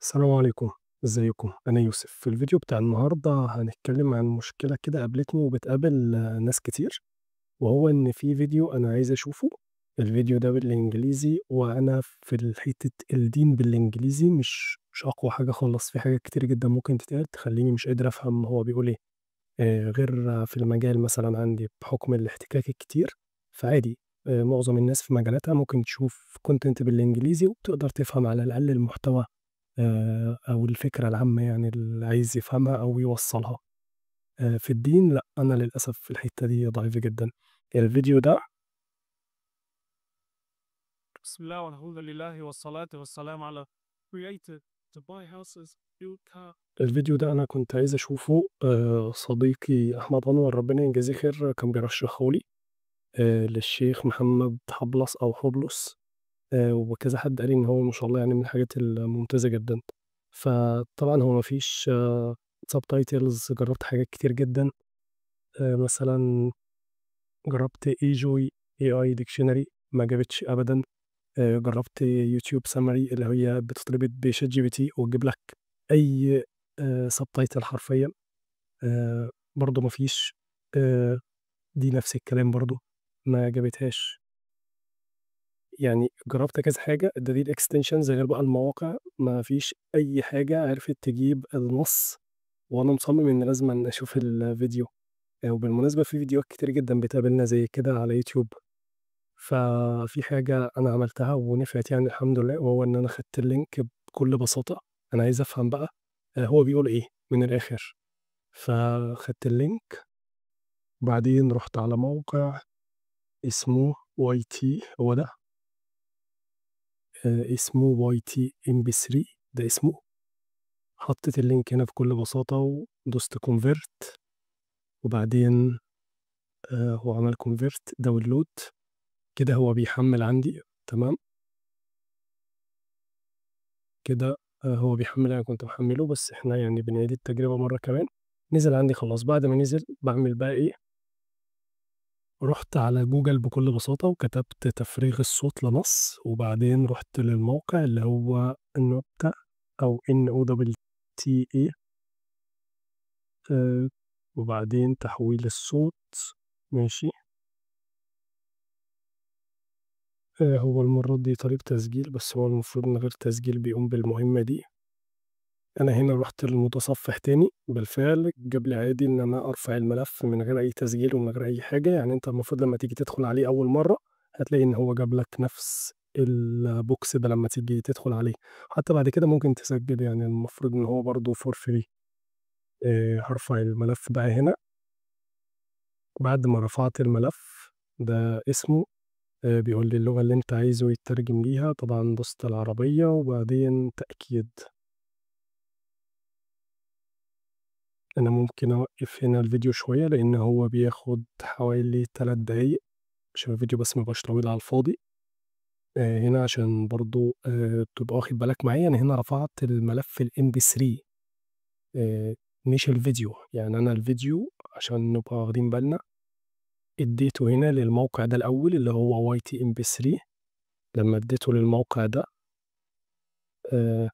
السلام عليكم، ازيكم؟ أنا يوسف. في الفيديو بتاع النهاردة هنتكلم عن مشكلة كده قابلتني وبتقابل ناس كتير، وهو إن في فيديو أنا عايز أشوفه. الفيديو ده بالإنجليزي، وأنا في حتة الدين بالإنجليزي مش أقوى حاجة خالص. في حاجات كتير جدا ممكن تتقال تخليني مش قادر أفهم هو بيقول إيه. غير في المجال مثلا عندي بحكم الاحتكاك الكتير، فعادي. معظم الناس في مجالاتها ممكن تشوف كونتنت بالإنجليزي وبتقدر تفهم على الأقل المحتوى، أو الفكرة العامة يعني اللي عايز يفهمها أو يوصّلها. في الدين لأ، أنا للأسف في الحتّة دي ضعيف جدًا. الفيديو ده بسم الله والحمد لله والصلاة والسلام على creator to buy houses, build car. الفيديو ده أنا كنت عايز أشوفه. صديقي أحمد أنور ربنا يجازيه خير كان بيرشّحه لي، للشيخ محمد حبلس أو حُبلس. وكذا حد قال لي إن هو ما شاء الله يعني من الحاجات الممتازة جدًا. فطبعًا هو ما فيش subtitles. جرّبت حاجات كتير جدًا. مثلًا جرّبت eJoy AI Dictionary ما جابتش أبدًا. جرّبت YouTube Summary اللي هي بتتربط بChatGPT وتجيب لك أي subtitle حرفيًا. برضه ما فيش. دي نفس الكلام برضه، ما جابتهاش. يعني جرّبت كذا حاجة، الدليل extensions غير بقى المواقع، ما فيش أي حاجة عرفت تجيب النص، وأنا مصمم إن لازمًا أشوف الفيديو. وبالمناسبة في فيديوهات كتير جدًا بتقابلنا زي كده على يوتيوب. ففي حاجة أنا عملتها ونفعت يعني الحمد لله، وهو إن أنا خدت اللينك بكل بساطة. أنا عايز أفهم بقى هو بيقول إيه من الآخر. فخدت اللينك، وبعدين رُحت على موقع اسمه YT، هو ده. اسمه YT MP3 ده اسمه. حطيت اللينك هنا بكل بساطة ودوست convert، وبعدين هو عمل convert download. كده هو بيحمّل عندي، تمام. كده هو بيحمّل. أنا كنت محمّله بس إحنا يعني بنعيد التجربة مرّة كمان. نزل عندي خلاص. بعد ما نزل باعمل بقى إيه، رُحت على جوجل بكل بساطة وكتبت تفريغ الصوت لنص، وبعدين رُحت للموقع اللي هو النوتة أو NOWTA. آآ وبعدين تحويل الصوت، ماشي. هو المرّة دي طريق تسجيل، بس هو المفروض من غير تسجيل بيقوم بالمهمة دي. أنا هنا رُحت للمتصفح تاني، بالفعل جاب لي عادي إن أنا أرفع الملف من غير أي تسجيل ومن غير أي حاجة. يعني أنت المفروض لمّا تيجي تدخل عليه أول مرّة، هتلاقي إن هو جاب لك نفس الbox ده لمّا تيجي تدخل عليه. حتى بعد كده ممكن تسجل، يعني المفروض إن هو برضه for free. هارفع الملف بقى هنا. بعد ما رفعت الملف، ده اسمه، بيقول لي اللغة اللي أنت عايزه يتّرجم ليها، طبعًا دوست العربية وبعدين تأكيد. أنا ممكن أوقّف هنا الفيديو شوية لإن هو بياخد حوالي 3 دقايق عشان الفيديو بس ما يبقاش طويل على الفاضي. هنا عشان برضه تبقى واخد بالك معايا، أنا هنا رفعت الملف الMP3، آآ مش الفيديو. يعني أنا الفيديو عشان نبقى واخدين بالنا، ادّيته هنا للموقع ده الأول اللي هو YTMP3. لمّا ادّيته للموقع ده، آآ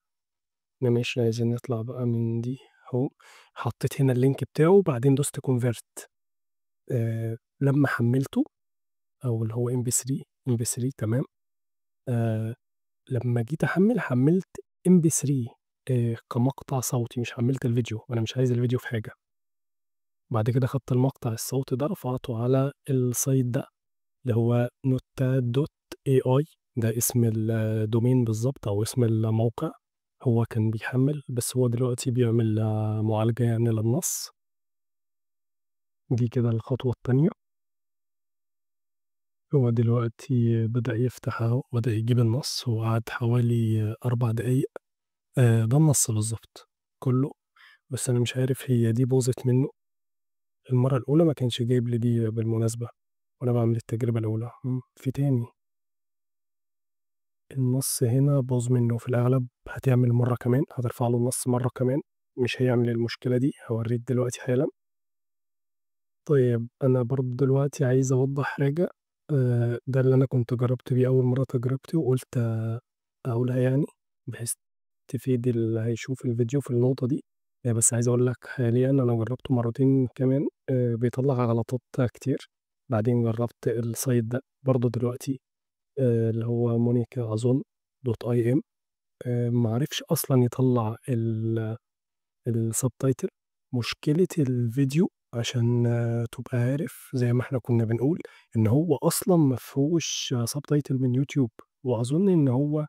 ماشي، عايزين نطلع بقى من دي أهو. حطيت هنا اللينك بتاعه وبعدين دوست convert. لمّا حمّلته، أو اللي هو MP3 تمام. آآ لمّا جيت أحمّل، حمّلت MP3 كمقطع صوتي، مش حمّلت الفيديو، وأنا مش عايز الفيديو في حاجة. بعد كده خدت المقطع الصوتي ده رفعته على الsite ده اللي هو nota.ai. ده اسم الdomain بالضبط أو اسم الموقع. هو كان بيحمّل، بس هو دلوقتي بيعمل معالجة يعني للنص. دي كده الخطوة التانية. هو دلوقتي بدأ يفتح أهو، بدأ يجيب النص. هو قعد حوالي 4 دقايق. ده النص بالضبط كُلّه. بس أنا مش عارف هي دي باظت منّه. المَرّة الأولى ما كانش جايب لي دي بالمناسبة، وأنا باعمل التجربة الأولى. في تاني. النص هنا باظ منّه. في الأغلب هتعمل مرّة كمان، هترفع له النص مرّة كمان، مش هيعمل المشكلة دي. هاورّيك دلوقتي حالًا. طيب أنا برضه دلوقتي عايز أوضّح حاجة. ده اللي أنا كنت جرّبت بيه أول مرّة تجربتي، وقُلت أقولها يعني، بحيث تفيد اللي هيشوف الفيديو في النقطة دي. بس عايز أقول لك حاليًا أنا جرّبته مرّتين كمان، بيطلّع غلطات كتير. بعدين جرّبت الsite ده برضه دلوقتي، اللي هو مونيكا أظن .im. ما عرفش أصلًا يطلّع الsubtitle. مشكلة الفيديو عشان تبقى عارف زي ما إحنا كنا بنقول، إن هو أصلًا ما فيهوش subtitle من يوتيوب، وأظن إن هو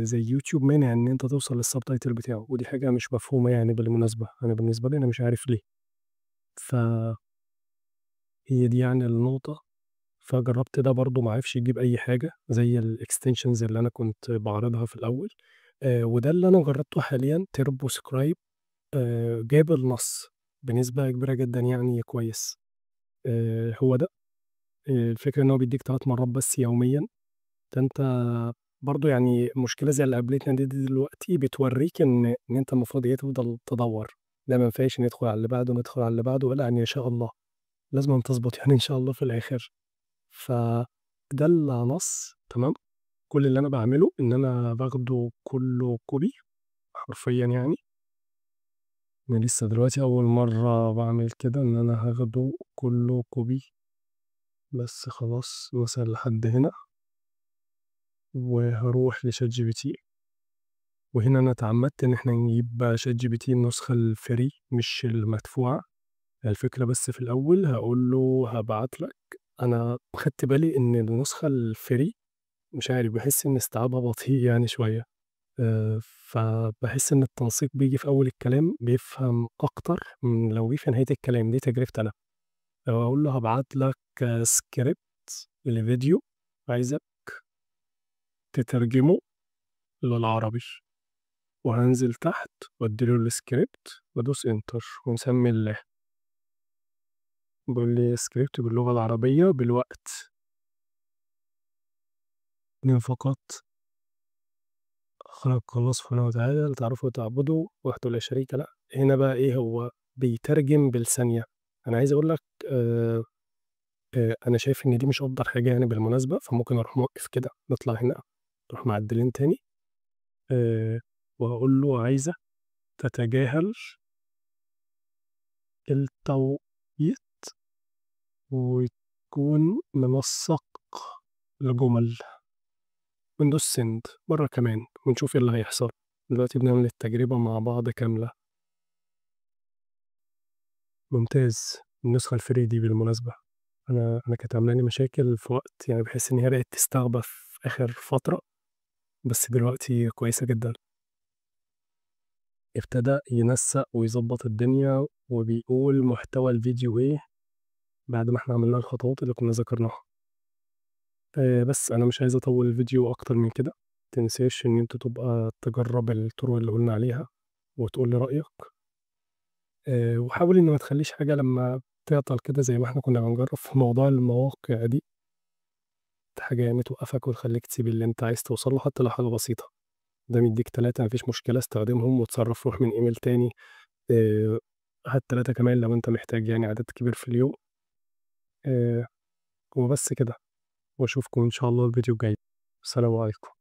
زي يوتيوب مانع إن أنت توصل للsubtitle بتاعه، ودي حاجة مش مفهومة يعني بالمناسبة. أنا بالنسبة لي أنا مش عارف ليه. فهي دي يعني النقطة. فجرّبت ده برضه ما عرفش يجيب أي حاجة زي الextensions اللي أنا كنت باعرضها في الأول. وده اللي أنا جرّبته حاليًا TurboScribe. جاب النص بنسبة كبيرة جدًا يعني كويس. هو ده. الفكرة إن هو بيدّيك 3 مرات بس يوميًا. فأنت برضه يعني مشكلة زي اللي قابلتنا دي دلوقتي بتورّيك إن أنت المفروض إيه، تفضل تدوّر. لا ما ينفعش ندخل على اللي بعده، ندخل على اللي بعده، لأ يعني إن شاء الله لازمًا تضبط يعني إن شاء الله في الآخر. فده النص تمام. كل اللي أنا باعمله إن أنا باخده كُلّه copy حرفيًا يعني. أنا لسه دلوقتي أول مرّة باعمل كده، إن أنا هاخده كُلّه copy. بس خلاص مثلًا لحد هنا، وهاروح لChatGPT. وهنا أنا اتعمدت إن إحنا نجيب ChatGPT النسخة الfree مش المدفوعة. الفكرة بس في الأول هاقول له هابعت لك. أنا خدت بالي إن النسخة الfree مش عارف باحس إن استيعابها بطيء يعني شوية. فباحس إن التنسيق بييجي في أول الكلام بيفهم أكتر من لو جه في نهاية الكلام، دي تجربتي أنا. أقول له هابعت لك script لفيديو عايزك تترجمه للعربي. وهانزل تحت وأدّي له الscript وأدوس enter ونسمي الله. بيقول لي script باللغة العربية بالوقت. إن فقط خلق الله سبحانه وتعالى لتعرفوا وتعبدوا وحده لا شريك له. هنا بقى إيه، هو بيترجم بالثانية. أنا عايز أقول لك آآ أنا شايف إن دي مش أفضل حاجة يعني بالمناسبة، فممكن أروح موقف كده، نطلع هنا، نروح معدلين تاني. آآ وهاقول له عايزك تتجاهل التوقيت وتكون منسق الجمل. وندوس send مرة كمان ونشوف إيه اللي هيحصل. دلوقتي بنعمل التجربة مع بعض كاملة. ممتاز. النسخة الفري دي بالمناسبة أنا كانت عاملة لي مشاكل في وقت، يعني باحس إن هي بقت تستخبى في آخر فترة، بس دلوقتي كويسة جدًا. ابتدى ينسق ويضبط الدنيا وبيقول محتوى الفيديو إيه بعد ما إحنا عملنا الخطوات اللي كنا ذكرناها. بس أنا مش عايز أطوّل الفيديو أكتر من كده. ما تنساش إن أنت تبقى تجرّب الطرق اللي قُلنا عليها وتقول لي رأيك. وحاول إن ما تخلّيش حاجة لمّا تعطل كده زي ما إحنا كنا بنجرّب في موضوع المواقع دي، حاجة يعني توقّفك وتخلّيك تسيب اللي أنت عايز توصل له حتى لو حاجة بسيطة. ده مدّيك 3 ما فيش مشكلة استخدمهم واتصرّف، روح من إيميل تاني. آآ هات 3 كمان لو أنت محتاج يعني عدد كبير في اليوم. آآ وبس كده. وأشوفكم إن شاء الله الفيديو الجاي. السلام عليكم.